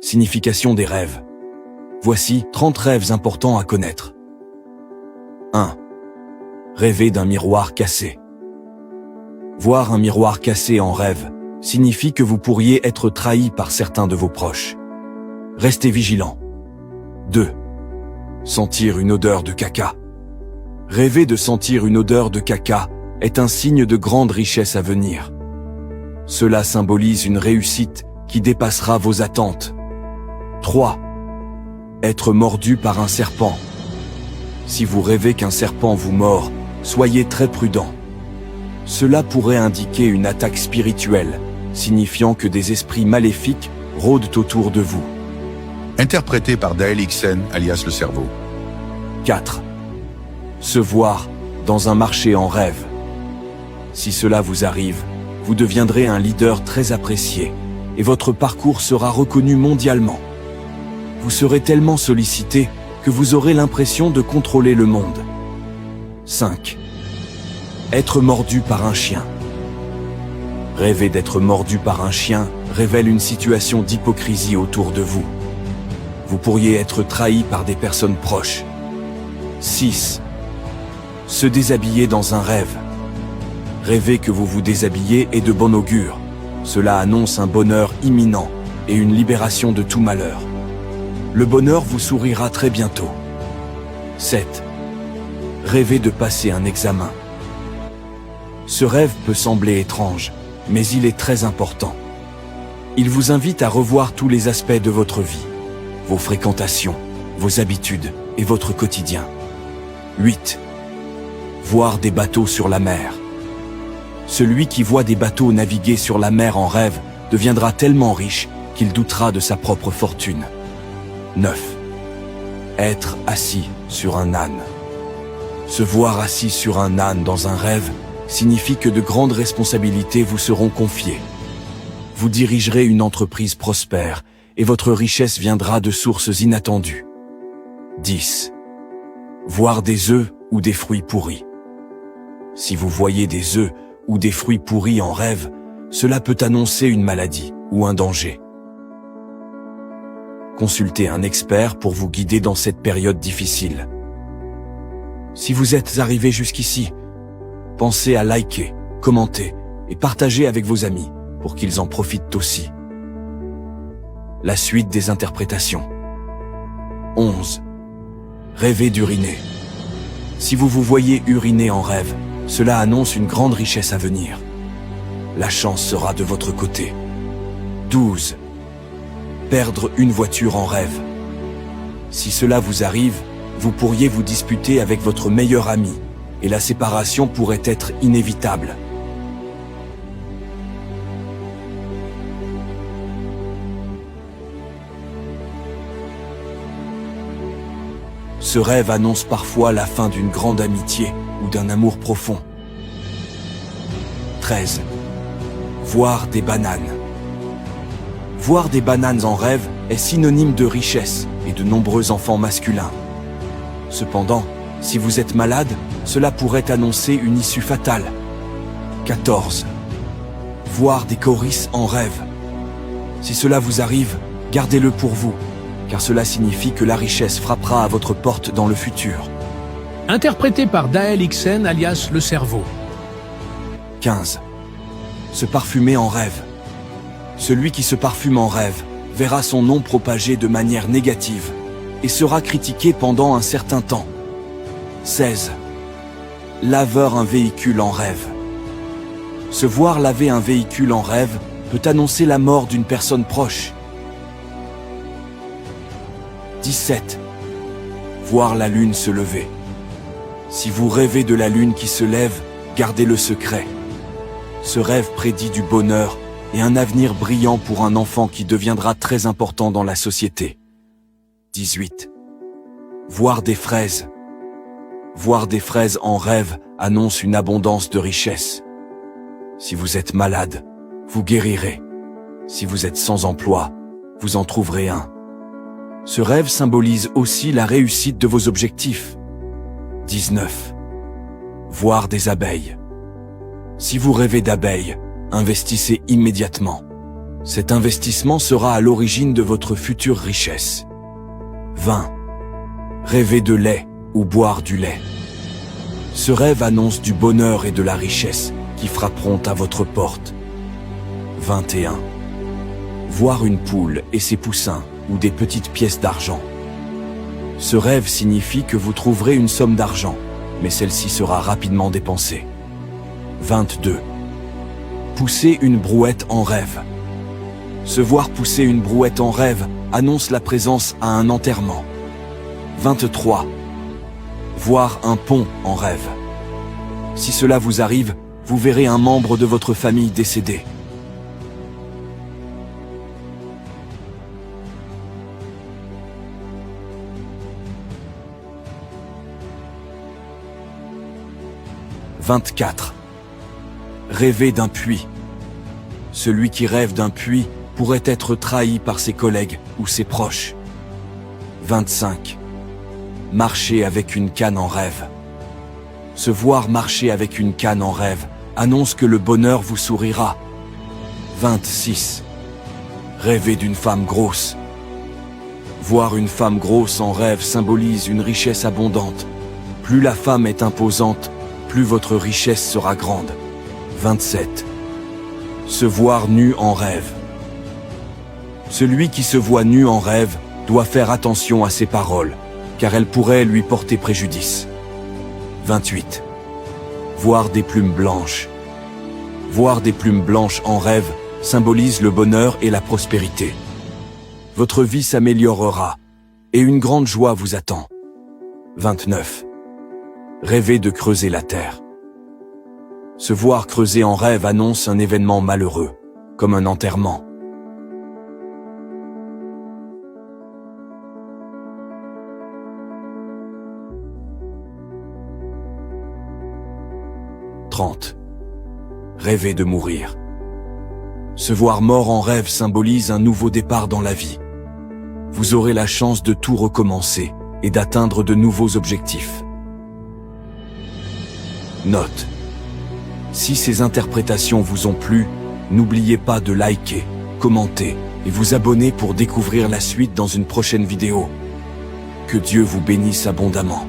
Signification des rêves. Voici 30 rêves importants à connaître. 1. Rêver d'un miroir cassé. Voir un miroir cassé en rêve signifie que vous pourriez être trahi par certains de vos proches. Restez vigilant. 2. Sentir une odeur de caca. Rêver de sentir une odeur de caca est un signe de grande richesse à venir. Cela symbolise une réussite qui dépassera vos attentes. 3. Être mordu par un serpent. Si vous rêvez qu'un serpent vous mord, soyez très prudent. Cela pourrait indiquer une attaque spirituelle, signifiant que des esprits maléfiques rôdent autour de vous. Interprété par Dael Ixen, alias le cerveau. 4. Se voir dans un marché en rêve. Si cela vous arrive, vous deviendrez un leader très apprécié et votre parcours sera reconnu mondialement. Vous serez tellement sollicité que vous aurez l'impression de contrôler le monde. 5. Être mordu par un chien. Rêver d'être mordu par un chien révèle une situation d'hypocrisie autour de vous. Vous pourriez être trahi par des personnes proches. 6. Se déshabiller dans un rêve. Rêver que vous vous déshabillez est de bon augure. Cela annonce un bonheur imminent et une libération de tout malheur. Le bonheur vous sourira très bientôt. 7. Rêver de passer un examen. Ce rêve peut sembler étrange, mais il est très important. Il vous invite à revoir tous les aspects de votre vie, vos fréquentations, vos habitudes et votre quotidien. 8. Voir des bateaux sur la mer. Celui qui voit des bateaux naviguer sur la mer en rêve deviendra tellement riche qu'il doutera de sa propre fortune. 9. Être assis sur un âne. Se voir assis sur un âne dans un rêve signifie que de grandes responsabilités vous seront confiées. Vous dirigerez une entreprise prospère et votre richesse viendra de sources inattendues. 10. Voir des œufs ou des fruits pourris. Si vous voyez des œufs ou des fruits pourris en rêve, cela peut annoncer une maladie ou un danger. Consultez un expert pour vous guider dans cette période difficile. Si vous êtes arrivé jusqu'ici, pensez à liker, commenter et partager avec vos amis pour qu'ils en profitent aussi. La suite des interprétations. 11. Rêver d'uriner. Si vous vous voyez uriner en rêve, cela annonce une grande richesse à venir. La chance sera de votre côté. 12. Perdre une voiture en rêve. Si cela vous arrive, vous pourriez vous disputer avec votre meilleur ami, et la séparation pourrait être inévitable. Ce rêve annonce parfois la fin d'une grande amitié ou d'un amour profond. 13. Voir des bananes. Voir des bananes en rêve est synonyme de richesse et de nombreux enfants masculins. Cependant, si vous êtes malade, cela pourrait annoncer une issue fatale. 14. Voir des chorisses en rêve. Si cela vous arrive, gardez-le pour vous, car cela signifie que la richesse frappera à votre porte dans le futur. Interprété par Dael Ixen, alias le cerveau. 15. Se parfumer en rêve. Celui qui se parfume en rêve verra son nom propagé de manière négative et sera critiqué pendant un certain temps. 16. Laveur un véhicule en rêve. Se voir laver un véhicule en rêve peut annoncer la mort d'une personne proche. 17. Voir la lune se lever. Si vous rêvez de la lune qui se lève, gardez le secret. Ce rêve prédit du bonheur et un avenir brillant pour un enfant qui deviendra très important dans la société. 18. Voir des fraises. Voir des fraises en rêve annonce une abondance de richesse. Si vous êtes malade, vous guérirez. Si vous êtes sans emploi, vous en trouverez un. Ce rêve symbolise aussi la réussite de vos objectifs. 19. Voir des abeilles. Si vous rêvez d'abeilles, investissez immédiatement. Cet investissement sera à l'origine de votre future richesse. 20. Rêver de lait ou boire du lait. Ce rêve annonce du bonheur et de la richesse qui frapperont à votre porte. 21. Voir une poule et ses poussins ou des petites pièces d'argent. Ce rêve signifie que vous trouverez une somme d'argent, mais celle-ci sera rapidement dépensée. 22. Pousser une brouette en rêve. Se voir pousser une brouette en rêve annonce la présence à un enterrement. 23. Voir un pont en rêve. Si cela vous arrive, vous verrez un membre de votre famille décédé. 24. Rêver d'un puits. Celui qui rêve d'un puits pourrait être trahi par ses collègues ou ses proches. 25. Marcher avec une canne en rêve. Se voir marcher avec une canne en rêve annonce que le bonheur vous sourira. 26. Rêver d'une femme grosse. Voir une femme grosse en rêve symbolise une richesse abondante. Plus la femme est imposante, plus votre richesse sera grande. 27. Se voir nu en rêve. Celui qui se voit nu en rêve doit faire attention à ses paroles, car elles pourraient lui porter préjudice. 28. Voir des plumes blanches. Voir des plumes blanches en rêve symbolise le bonheur et la prospérité. Votre vie s'améliorera, et une grande joie vous attend. 29. Rêver de creuser la terre. Se voir creuser en rêve annonce un événement malheureux, comme un enterrement. « 30. Rêver de mourir. Se voir mort en rêve symbolise un nouveau départ dans la vie. Vous aurez la chance de tout recommencer et d'atteindre de nouveaux objectifs. Note. Si ces interprétations vous ont plu, n'oubliez pas de liker, commenter et vous abonner pour découvrir la suite dans une prochaine vidéo. Que Dieu vous bénisse abondamment.